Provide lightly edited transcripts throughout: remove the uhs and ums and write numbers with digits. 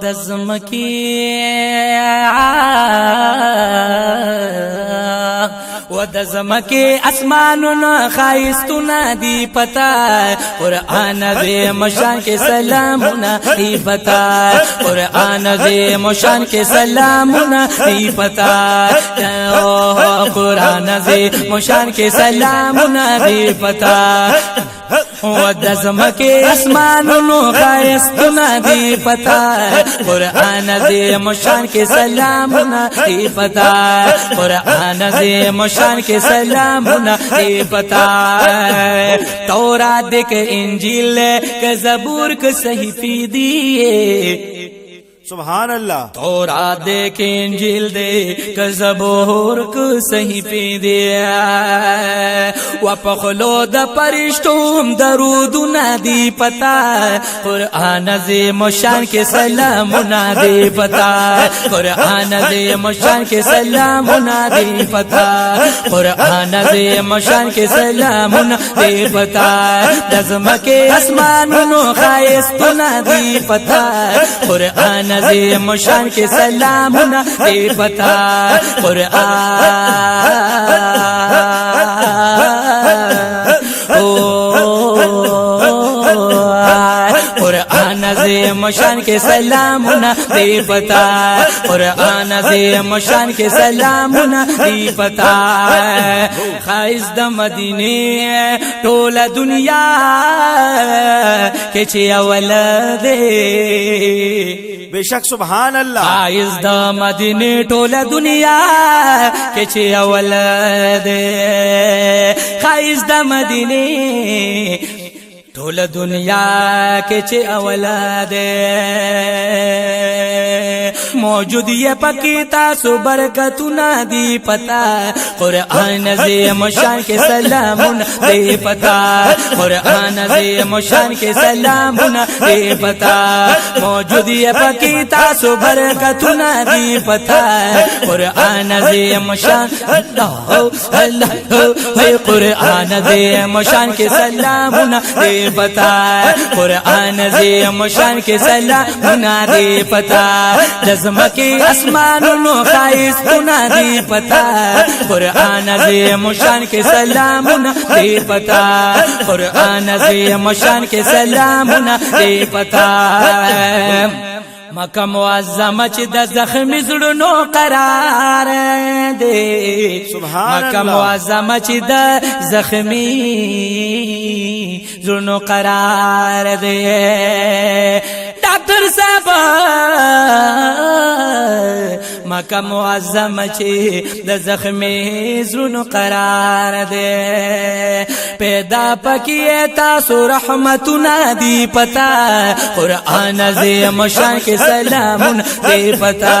د زمکی و د زمکی اسمانونو خایستونه دی پتا قرآن عظیم شان کے سلامونه دی پتا قرآن عظیم شان کے سلامونه دی پتا قرآن عظیم شان کے سلامونه دی پتا و د زمکی اسمانونو خایستونه دی پتا قرآن عظیم شان کے سلامونه دی پتا قرآن عظیم شان کے سلامونه دی پتا تورات کے انجیل کے زبور کے صحیفے دی سبحان اللہ تورات دے کے انجیل دے کہ زبور کو صحیفے دے و پخلو دا پرشتوم درودنا دی پتا قرآن عظیم شان کے سلامنا دی پتا قرآن عظیم شان کے سلامنا دی پتا قرآن عظیم شان کے سلامنا دی پتا دزم کے اسمانونو خایستنا دی پتا قرآن عظیم شان کے سلامنا دی پتا قرآن عظیم شان کے سلامنا دی پتا قرآن عظیم شان کے سلامنا دی پتا خائز د مدینے ټول دنیا کې چې اول دی بیشک سبحان اللہ خائز د مدینے ټول دنیا کې چې اول دی خائز د مدینے ټول دنیا کې چې اولاد موجود یې پکې تاسو برکتونه دی پتا قرآن عظیم شان کې سلامونه دی پتا قرآن عظیم شان کې سلامونه دی پتا موجود یې پکې تاسو برکتونه دی پتا قرآن عظیم شان الله الله قرآن عظیم شان کې سلامونه دی پتا قرآن عظیم شان کے سلامونه دی پتا دزمکی اسمانونو خایستونه دی پتا قرآن عظیم شان کے سلامونه دی پتا قرآن عظیم شان کے سلامونه دی پتا مکہ معظمه چې د زخمی زړونو قرار دی مکہ معظمه چې د زخمی زړونو قرار دی ډاکټر صاحب مکہ معظمه چې د زخمی زړونو قرار دی پیدا پکې تاسو رحمتونه دی پتا قرآن عظیم شان کے سلامونه دی پتا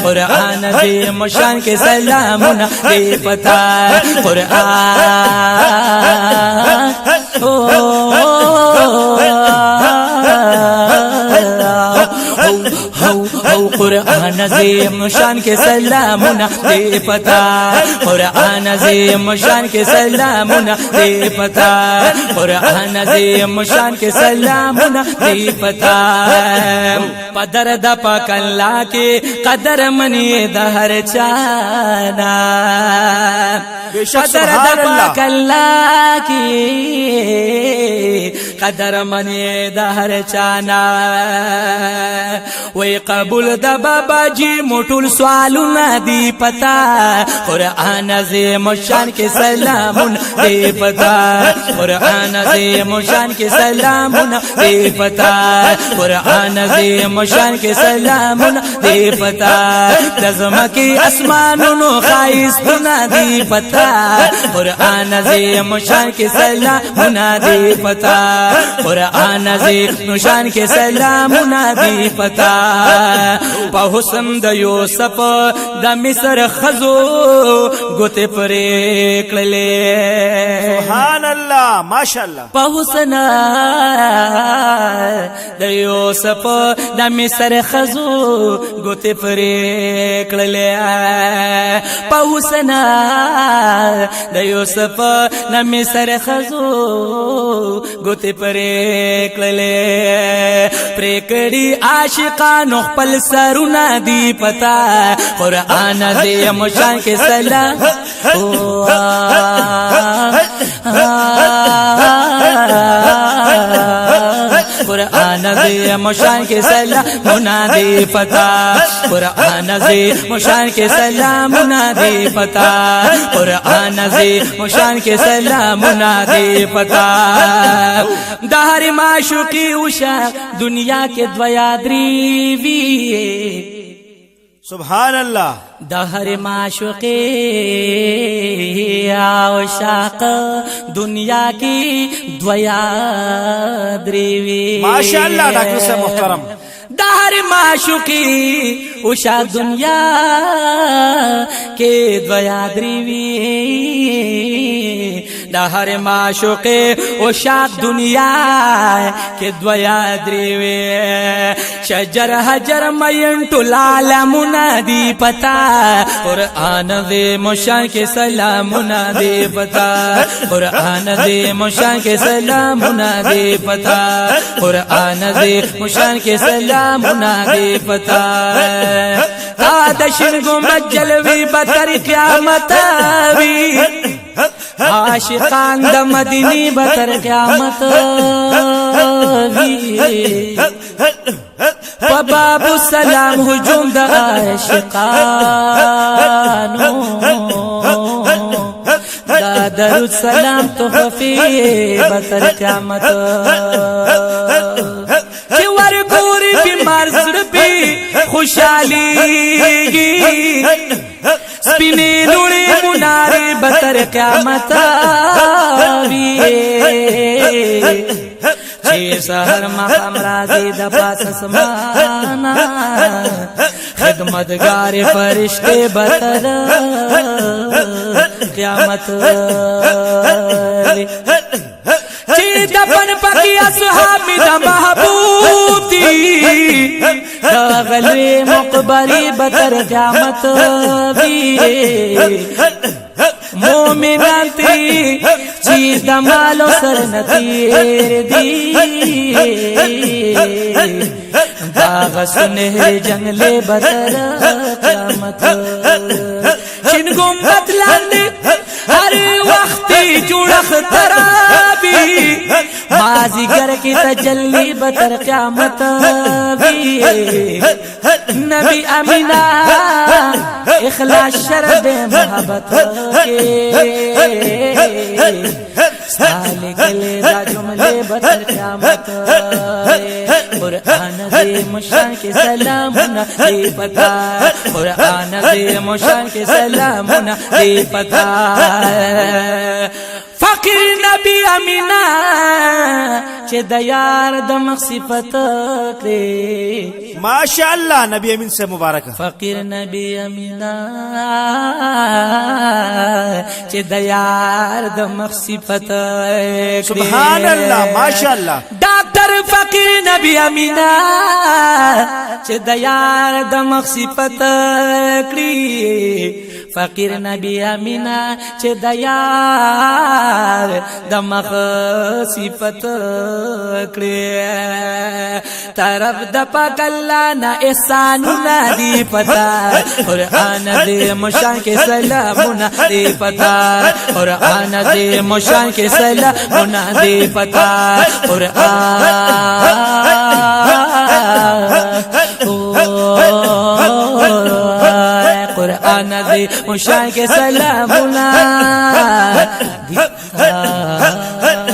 قرآن عظیم شان کے سلامونه دی پتا قرآن عظیم شان کے سلامونه دی پتا قرآن عظیم شان کے سلامونه دی پتا قرآن عظیم شان کے سلامونه دی پتا پدر د پاک الله کې قدر منی د هر چانا قدر د پاک الله کې قدر منی د هر چانا وی قبول د بابا جی موټول سوالونه دی پتا قرآن عظیم شان کے سلامونه دی پتا قرآن عظیم شان کے سلامونه دی پتا قرآن عظیم شان کے سلامونه دی پتا دزمکی اسمانونو خایستونه دی پتا قرآن عظیم شان کے سلامونه دی پتا قرآن عظیم شان کے سلامونه دی پتا په حسن د یوسف د مصر خزو ګوتې پرې کړلې سبحان الله ماشاءالله په حسن د یوسف د مصر خزو ګوتې پرې کړلې په حسن د یوسف نمی سر خزو گوتی پرې کړلې پرې کړي عاشقانو خپل سرونه دی پتا قرآن دې مشان کې سلام قرآن دې مشان کې سلام منادي پتا قرآن دې مشان کې سلام منادي پتا قرآن دې مشان کې سلام منادي پتا دهر معشوقي وشا دنیا کې دویا درې وی سبحان اللہ دهر معشوقي عاشق دنیا کی دویا درې وی ماشاء اللہ ڈاکٹر صاحب محترم دهر معشوقي وشا دنیا کے دویا درې وی دهر معشوقي وشا دنیا کے دویا درې وی شجر حجر مین ټول عالمونه دی پتا قرآن دې مشان کې سلامونه دی پتا قرآن دې مشان کې سلامونه دی پتا قرآن دې مشان کې سلامونه دی پتا تا د شین ګمبد جلوي بتر قیامت وی عاشقان د مدینی بتر قیامت وی وباب السلام هجوم د عاشقانو دا درود سلام تخفی بتر قیامت چې ورګوري بیمار زړه پی خوشاليږي سپینې لوړې منارې بتر قیامت وی چې سحر مقام راځي د پاس اسمانا خدمتگار فرشتے بتر قیامت چې دفن پکې اصحاب د محبوب دي غلوی مقبری بتر قیامت وی مومنان تی چیز دمالو سرنتیر دی داغ سنہر جنگلے بتر قیامت چن گمبت لاندے ہر وقتی جوڑخ ترابی ماضی گر کی تجلی بتر قیامت بھی نبی امینہ اخلاص شرب محبت کے سالک لے دا جملے بتر قیامت قرآن دے مشان کے سلامنا دے پتا قرآن دے مشان کے سلامنا دے پتا فقیر نبی امینا چه د یار د مخصفت کړي ماشاء اللہ نبی امین سے مبارک فقیر نبی امینا چه د یار د مخصفت کړي سبحان اللہ ماشاء اللہ ډاکټر فقیر نبی امینا چه د یار د مخصفت کړي فقیر نبی امینا چه د یار د مخصفت کړي طرف د پاک الله نه احسانونه دی پتا قرآن دې مشان کې سلامونه دی پتا قرآن دې مشان کې سلامونه دی پتا قرآن دې مشان کې سلامونه دی پتا